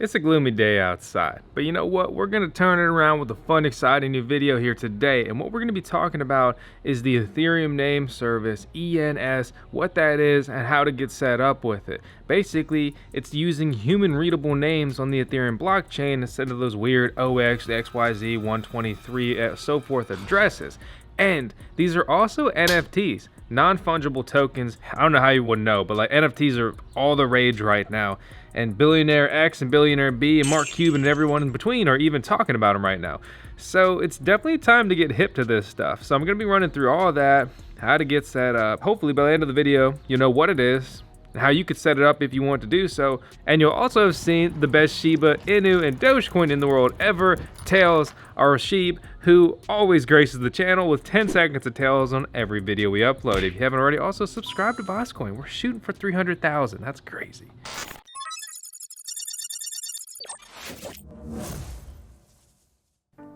It's a gloomy day outside, but you know what? We're going to turn it around with a fun, exciting new video here today. And what we're going to be talking about is the Ethereum Name Service ENS, what that is, and how to get set up with it. Basically, it's using human-readable names on the Ethereum blockchain instead of those weird OX, XYZ, 123, so forth addresses. And these are also NFTs, non-fungible tokens. I don't know how you would know, but like NFTs are all the rage right now. And Billionaire X and Billionaire B and Mark Cuban and everyone in between are even talking about them right now. So it's definitely time to get hip to this stuff. So I'm going to be running through all of that, how to get set up. Hopefully by the end of the video, you'll know what it is, and how you could set it up if you want to do so. And you'll also have seen the best Shiba, Inu, and Dogecoin in the world ever, Tails, our sheep, who always graces the channel with 10 seconds of Tails on every video we upload. If you haven't already, also subscribe to voskcoin. We're shooting for 300,000. That's crazy.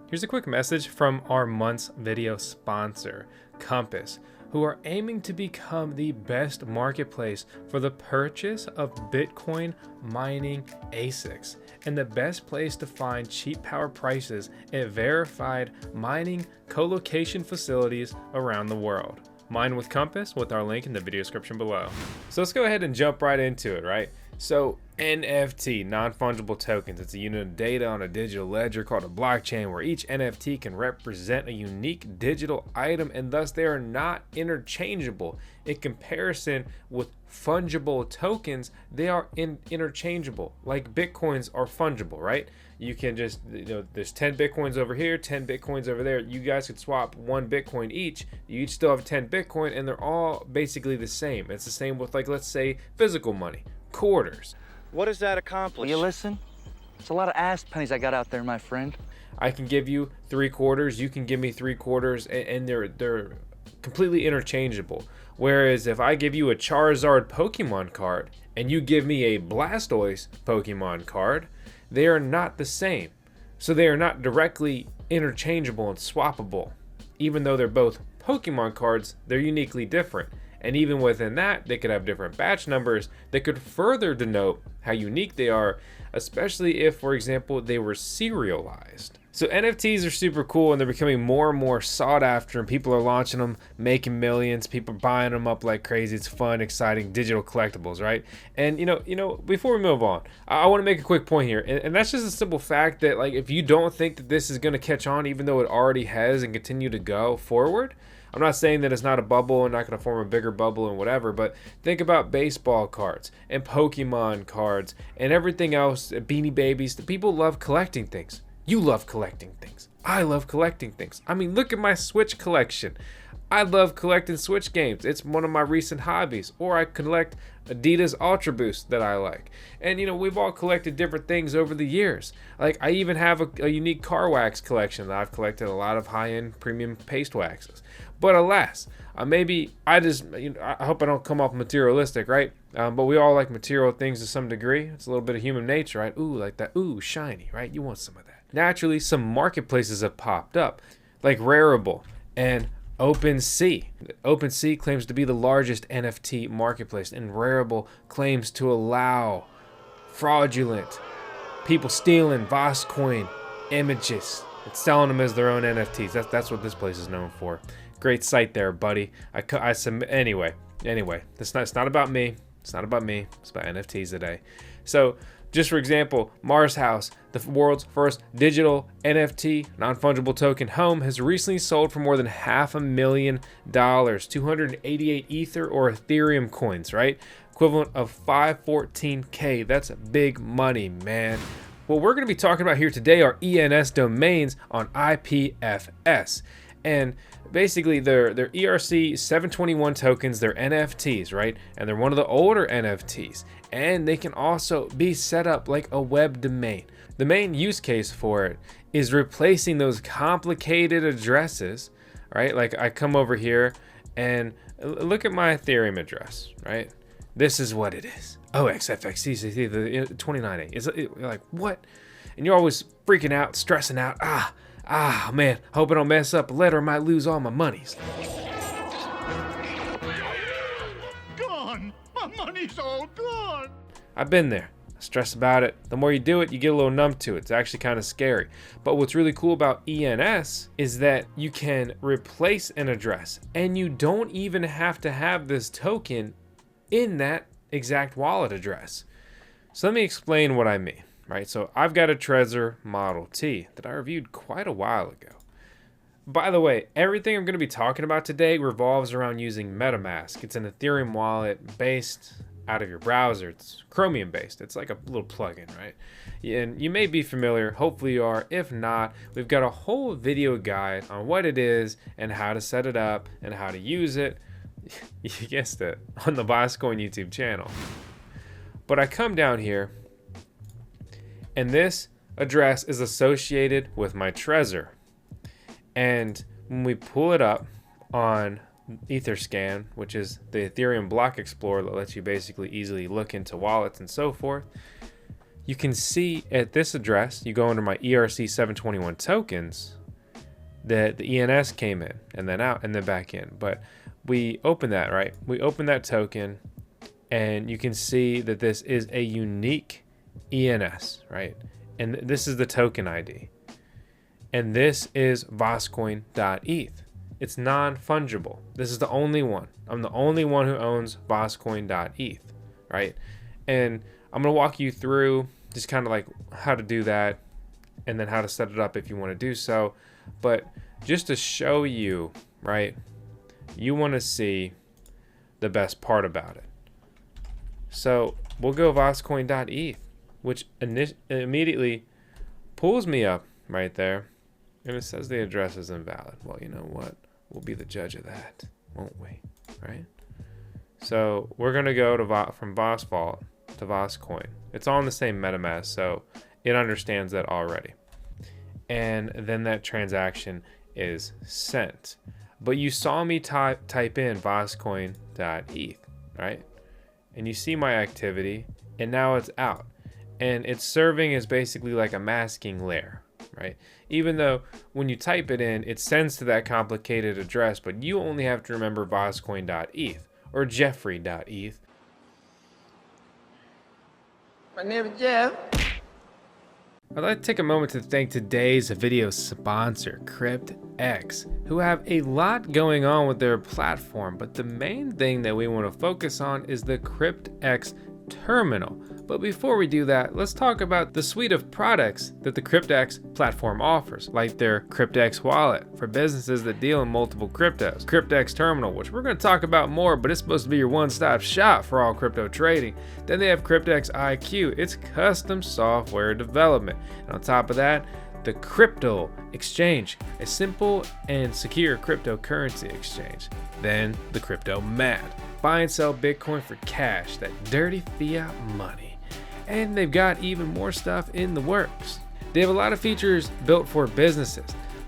Here's a quick message from our month's video sponsor, Compass, who are aiming to become the best marketplace for the purchase of Bitcoin mining ASICs and the best place to find cheap power prices at verified mining co-location facilities around the world. Mine with Compass with our link in the video description below. So let's go ahead and jump right into it, right? So NFT, non-fungible tokens, it's a unit of data on a digital ledger called a blockchain where each NFT can represent a unique digital item and thus they are not interchangeable. In comparison with fungible tokens, they are interchangeable. Like Bitcoins are fungible, right? You can just, there's 10 Bitcoins over here, 10 Bitcoins over there. You guys could swap 1 Bitcoin each. You each still have 10 Bitcoin and they're all basically the same. It's the same with, like, let's say physical money. Quarters. What does that accomplish? Will you listen? It's a lot of ass pennies I got out there, my friend. I can give you 3 quarters, you can give me 3 quarters, and they're completely interchangeable. Whereas if I give you a Charizard Pokemon card and you give me a Blastoise Pokemon card, they are not the same. So they are not directly interchangeable and swappable. Even though they're both Pokemon cards, they're uniquely different. And even within that, they could have different batch numbers that could further denote how unique they are, especially if, for example, they were serialized. So NFTs are super cool and they're becoming more and more sought after, and people are launching them, making millions, people are buying them up like crazy. It's fun, exciting, digital collectibles, right? And before we move on, I want to make a quick point here, and that's just a simple fact that, like, if you don't think that this is going to catch on, even though it already has and continue to go forward, I'm not saying that it's not a bubble and not going to form a bigger bubble and whatever, but think about baseball cards and Pokemon cards and everything else, Beanie Babies. The people love collecting things. You love collecting things. I love collecting things. I mean, look at my Switch collection. I love collecting Switch games. It's one of my recent hobbies. Or I collect Adidas Ultra Boost that I like. And we've all collected different things over the years. Like, I even have a unique car wax collection that I've collected a lot of high-end premium paste waxes. But alas, I hope I don't come off materialistic, right? But we all like material things to some degree. It's a little bit of human nature, right? Ooh, like that. Ooh, shiny, right? You want some of that. Naturally, some marketplaces have popped up, like Rarible and OpenSea. OpenSea claims to be the largest NFT marketplace, and Rarible claims to allow fraudulent people stealing voskcoin images and selling them as their own NFTs. That's what this place is known for. Great site there, buddy. Anyway. It's not about me. It's not about me. It's about NFTs today. So, just for example, Mars House, the world's first digital NFT non-fungible token home, has recently sold for more than $500,000, 288 Ether or Ethereum coins, right? Equivalent of 514K. That's big money, man. What we're going to be talking about here today are ENS domains on IPFS. And basically, they're ERC-721 tokens, they're NFTs, right? And they're one of the older NFTs. And they can also be set up like a web domain. The main use case for it is replacing those complicated addresses, right? Like, I come over here and look at my Ethereum address, right? This is what it is. OXFXCC, the 29A. You're like, what? And you're always freaking out, stressing out. Man, hope I don't mess up a letter, I might lose all my monies. Gone! My money's all gone! I've been there. stress about it. The more you do it, you get a little numb to it. It's actually kind of scary. But what's really cool about ENS is that you can replace an address and you don't even have to have this token in that exact wallet address. So let me explain what I mean, right? So I've got a Trezor Model T that I reviewed quite a while ago. By the way, everything I'm going to be talking about today revolves around using Metamask. It's an Ethereum wallet based out of your browser. It's Chromium based. It's like a little plugin, right? And you may be familiar, hopefully you are. If not, we've got a whole video guide on what it is and how to set it up and how to use it. You guessed it, on the voskcoin YouTube channel. But I come down here and this address is associated with my Trezor. And when we pull it up on Etherscan, which is the Ethereum block explorer that lets you basically easily look into wallets and so forth, you can see at this address, you go under my ERC-721 tokens, that the ENS came in and then out and then back in. But we open that, right? We open that token and you can see that this is a unique ENS, right? And this is the token ID. And this is voskcoin.eth. It's non-fungible. This is the only one. I'm the only one who owns voskcoin.eth, right? And I'm going to walk you through just kind of like how to do that and then how to set it up if you want to do so. But just to show you, right, you want to see the best part about it. So we'll go voskcoin.eth, which immediately pulls me up right there. And it says the address is invalid. Well, you know what? We'll be the judge of that, won't we? Right? So we're going to go to from VosVault to VosCoin. It's all in the same MetaMask, so it understands that already. And then that transaction is sent. But you saw me type in voskcoin.eth, right? And you see my activity, and now it's out. And it's serving as basically like a masking layer, right? Even though when you type it in, it sends to that complicated address, but you only have to remember voskcoin.eth or jeffrey.eth. My name is Jeff. I'd like to take a moment to thank today's video sponsor, CryptX, who have a lot going on with their platform, but the main thing that we want to focus on is the CryptX terminal. But before we do that, let's talk about the suite of products that the CryptX platform offers, like their CryptX wallet for businesses that deal in multiple cryptos, CryptX terminal, which we're going to talk about more, but it's supposed to be your one-stop shop for all crypto trading. Then they have CryptX IQ, it's custom software development. And on top of that, the Crypto Exchange, a simple and secure cryptocurrency exchange. Then the Crypto Mad, buy and sell Bitcoin for cash, that dirty fiat money. And they've got even more stuff in the works. They have a lot of features built for businesses,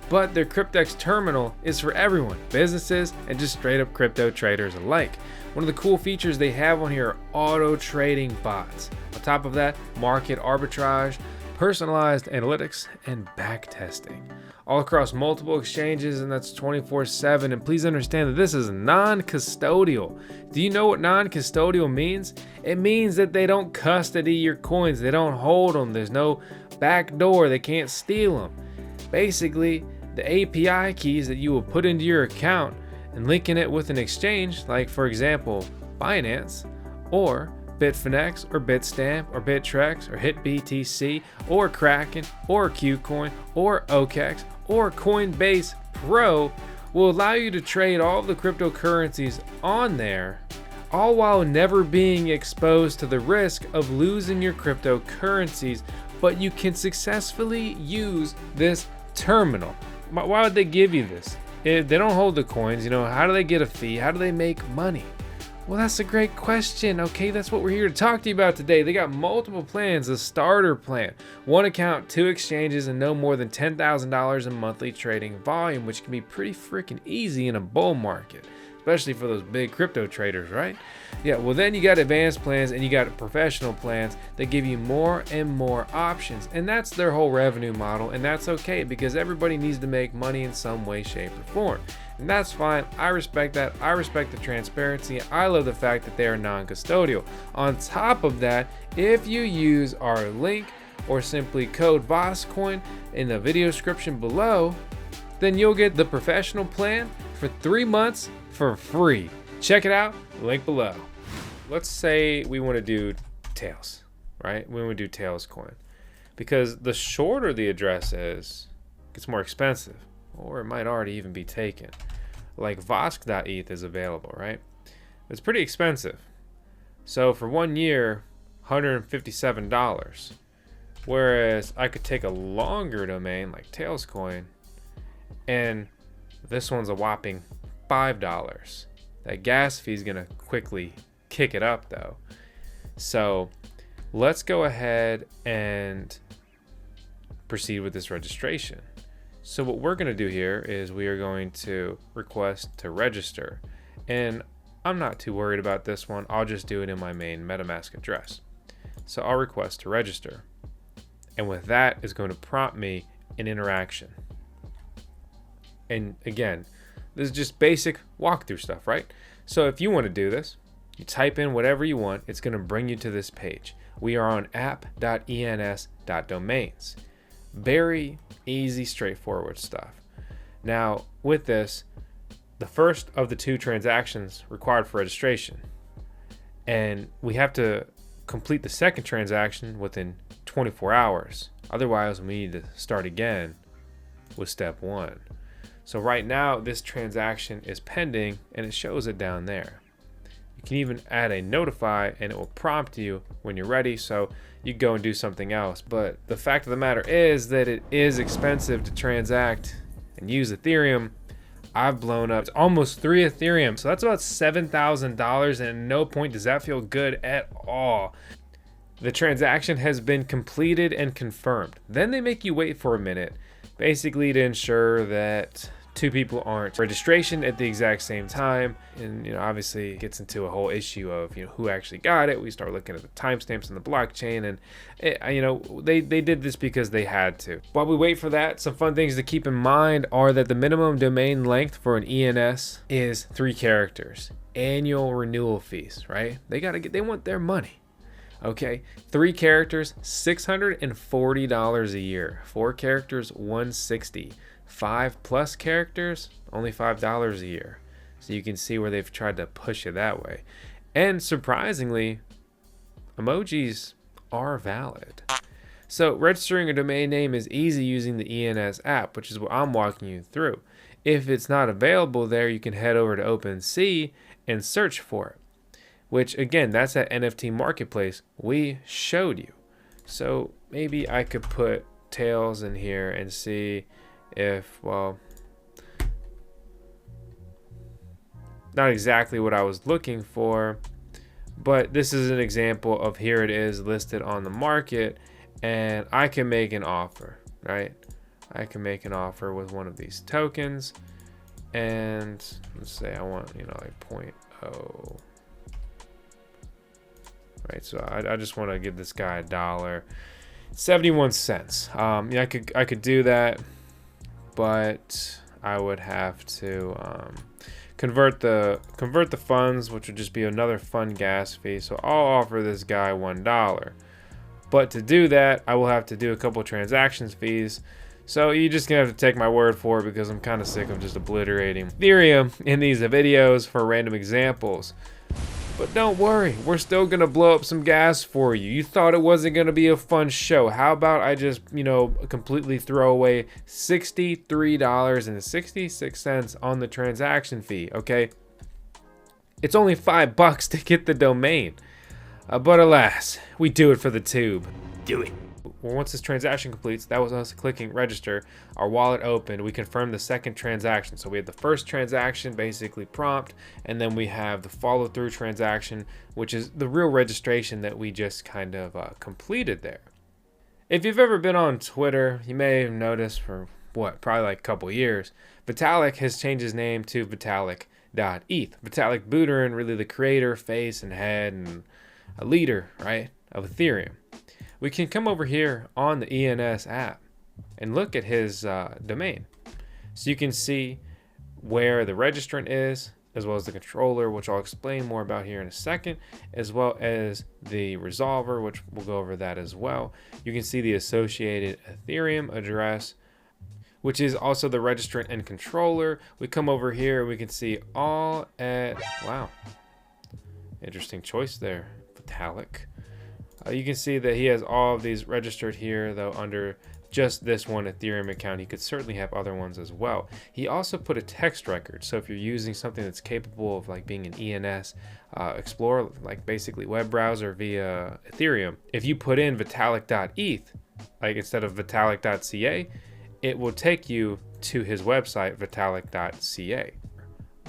but their CryptX terminal is for everyone, businesses and just straight up crypto traders alike. One of the cool features they have on here are auto trading bots. On top of that, market arbitrage, personalized analytics, and back testing. All across multiple exchanges, and that's 24/7. And please understand that this is non-custodial. Do you know what non-custodial means? It means that they don't custody your coins. They don't hold them. There's no back door. They can't steal them. Basically, the API keys that you will put into your account and linking it with an exchange, like for example, Binance or Bitfinex or Bitstamp or Bittrex or HitBTC or Kraken or Qcoin or OKEx or Coinbase Pro will allow you to trade all the cryptocurrencies on there, all while never being exposed to the risk of losing your cryptocurrencies, but you can successfully use this terminal. Why would they give you this? If they don't hold the coins, how do they get a fee? How do they make money? Well, that's a great question. Okay, that's what we're here to talk to you about today. They got multiple plans, a starter plan, 1 account, 2 exchanges, and no more than $10,000 in monthly trading volume, which can be pretty freaking easy in a bull market. especially for those big crypto traders, right? Yeah, well then you got advanced plans and you got professional plans that give you more and more options. And that's their whole revenue model, and that's okay because everybody needs to make money in some way, shape, or form. And that's fine. I respect that. I respect the transparency. I love the fact that they are non-custodial. On top of that, if you use our link or simply code voskcoin in the video description below, then you'll get the professional plan for 3 months for free. Check it out, link below. Let's say we want to do Tails, right? We want to do Tails coin. Because the shorter the address is, it gets more expensive, or it might already even be taken. Like vosk.eth is available, right? It's pretty expensive. So for 1 year, $157. Whereas I could take a longer domain like Tails coin, and this one's a whopping $5. That gas fee is gonna quickly kick it up though. So let's go ahead and proceed with this registration. So what we're gonna do here is we are going to request to register, and I'm not too worried about this one. I'll just do it in my main MetaMask address. So I'll request to register, and with that is going to prompt me an interaction. And again, this is just basic walkthrough stuff, right? So if you want to do this, you type in whatever you want, it's going to bring you to this page. We are on app.ens.domains. Very easy, straightforward stuff. Now, with this, the first of the 2 transactions required for registration, and we have to complete the second transaction within 24 hours. Otherwise, we need to start again with step 1. So right now, this transaction is pending, and it shows it down there. You can even add a notify, and it will prompt you when you're ready, so you go and do something else. But the fact of the matter is that it is expensive to transact and use Ethereum. I've blown up almost 3 Ethereum, so that's about $7,000, and at no point does that feel good at all. The transaction has been completed and confirmed. Then they make you wait for a minute, basically to ensure that 2 people aren't registration at the exact same time. And obviously it gets into a whole issue of who actually got it. We start looking at the timestamps in the blockchain, and they did this because they had to. While we wait for that, some fun things to keep in mind are that the minimum domain length for an ENS is 3 characters. Annual renewal fees, right? They want their money. Okay, 3 characters, $640 a year. 4 characters, $160. 5+ characters, only $5 a year. So you can see where they've tried to push it that way. And surprisingly, emojis are valid. So registering a domain name is easy using the ENS app, which is what I'm walking you through. If it's not available there, you can head over to OpenSea and search for it, which again, that's that NFT marketplace we showed you. So maybe I could put Tails in here and see if, well, not exactly what I was looking for, but this is an example of here it is listed on the market, and I can make an offer, right? I can make an offer with one of these tokens, and let's say I want, like 0.0. Right, so I just want to give this guy $1.71. I could do that, but I would have to convert the funds, which would just be another fun gas fee. So I'll offer this guy $1. But to do that, I will have to do a couple transactions fees. So you're just gonna have to take my word for it, because I'm kind of sick of just obliterating Ethereum in these videos for random examples. But don't worry, we're still gonna blow up some gas for you. You thought it wasn't gonna be a fun show. How about I just, completely throw away $63.66 on the transaction fee, okay? It's only $5 to get the domain. But alas, we do it for the tube. Do it. Well, once this transaction completes, that was us clicking register, our wallet opened, we confirmed the second transaction. So we had the first transaction, basically prompt, and then we have the follow through transaction, which is the real registration that we just kind of completed there. If you've ever been on Twitter, you may have noticed for probably like a couple years, Vitalik has changed his name to Vitalik Vitalik Buterin, really the creator, face, and head, and a leader, right, of Ethereum. We can come over here on the ENS app and look at his domain. So you can see where the registrant is, as well as the controller, which I'll explain more about here in a second, as well as the resolver, which we'll go over that as well. You can see the associated Ethereum address, which is also the registrant and controller. We come over here, we can see all at, wow, interesting choice there, Vitalik. You can see that he has all of these registered here, though under just this one Ethereum account. He could certainly have other ones as well. He also put a text record, so if you're using something that's capable of like being an ENS Explorer, like basically web browser via Ethereum, if you put in Vitalik.eth, like instead of Vitalik.ca, it will take you to his website, Vitalik.ca.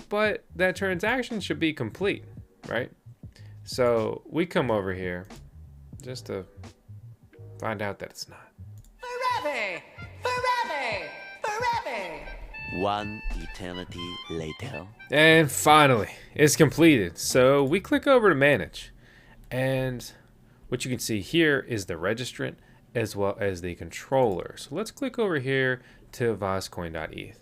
But that transaction should be complete, right? So we come over here just to find out that it's not. Forever! Forever! Forever! One eternity later. And finally, it's completed. So we click over to manage. And what you can see here is the registrant as well as the controller. So let's click over here to voskcoin.eth.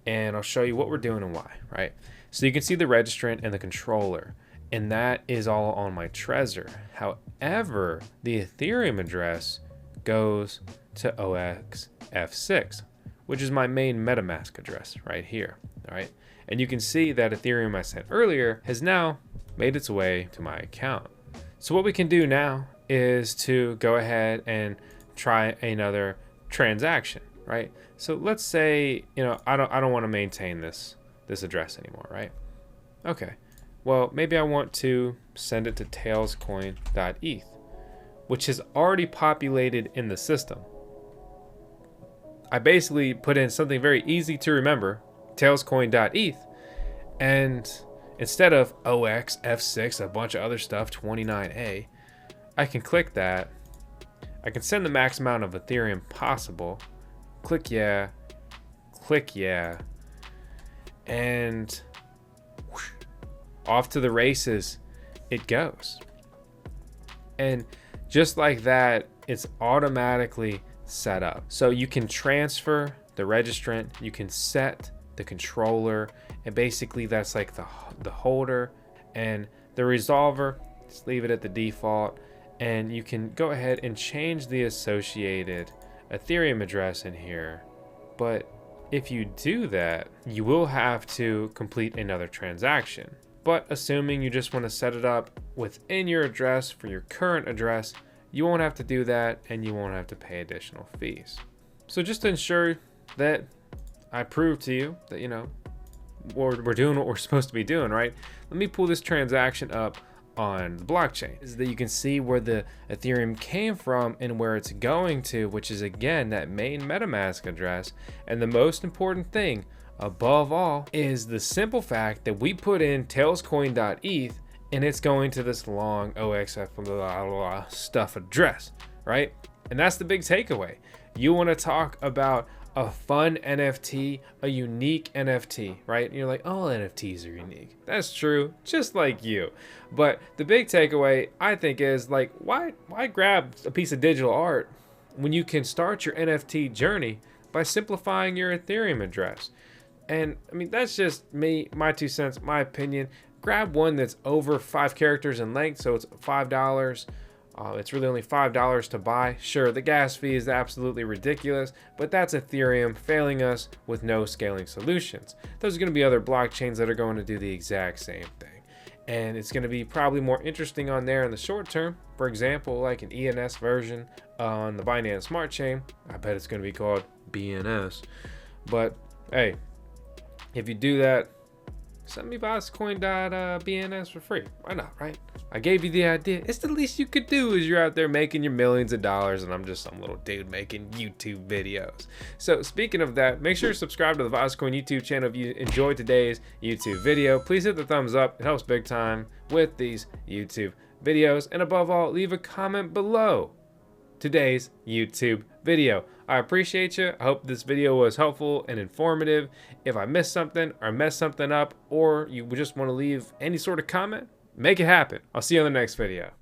And I'll show you what we're doing and why, right? So you can see the registrant and the controller. And that is all on my Trezor. However, the Ethereum address goes to OXF6, which is my main Metamask address right here. All right. And you can see that Ethereum I sent earlier has now made its way to my account. So what we can do now is to go ahead and try another transaction, right? So let's say, you know, I don't want to maintain this address anymore, right? Okay. Well, maybe I want to send it to tailscoin.eth, which is already populated in the system. I basically put in something very easy to remember, tailscoin.eth, and instead of OXF6, a bunch of other stuff, 29A, I can click that. I can send the max amount of Ethereum possible. Click yeah, and whoosh, off to the races it goes. And just like that, it's automatically set up. So you can transfer the registrant, you can set the controller, and basically that's like the holder, and the resolver, just leave it at the default, and you can go ahead and change the associated Ethereum address in here. But if you do that, you will have to complete another transaction. But assuming you just want to set it up within your address for your current address, you won't have to do that, and you won't have to pay additional fees. So just to ensure that I prove to you that, you know, we're doing what we're supposed to be doing, right? Let me pull this transaction up on the blockchain, is that you can see where the Ethereum came from and where it's going to, which is again that main MetaMask address. And the most important thing above all is the simple fact that we put in tailscoin.eth and it's going to this long OXF blah, blah, stuff address, right? And that's the big takeaway. You want to talk about a fun NFT, a unique NFT, right? And you're like, all NFTs are unique. That's true, just like you. But the big takeaway, I think, is like, why grab a piece of digital art when you can start your NFT journey by simplifying your Ethereum address? And I mean, that's just me, my 2 cents, my opinion. Grab one that's over 5 characters in length, so it's $5. It's really only $5 to buy. Sure, the gas fee is absolutely ridiculous, but that's Ethereum failing us with no scaling solutions. There's going to be other blockchains that are going to do the exact same thing. And it's going to be probably more interesting on there in the short term. For example, like an ENS version on the Binance Smart Chain. I bet it's going to be called BNS. But hey, if you do that, send me voskcoin.bns for free. Why not, right? I gave you the idea. It's the least you could do as you're out there making your millions of dollars, and I'm just some little dude making YouTube videos. So speaking of that, make sure to subscribe to the Voscoin YouTube channel if you enjoyed today's YouTube video. Please hit the thumbs up. It helps big time with these YouTube videos. And above all, leave a comment below today's YouTube video. I appreciate you. I hope this video was helpful and informative. If I missed something or messed something up, or you just want to leave any sort of comment, make it happen. I'll see you on the next video.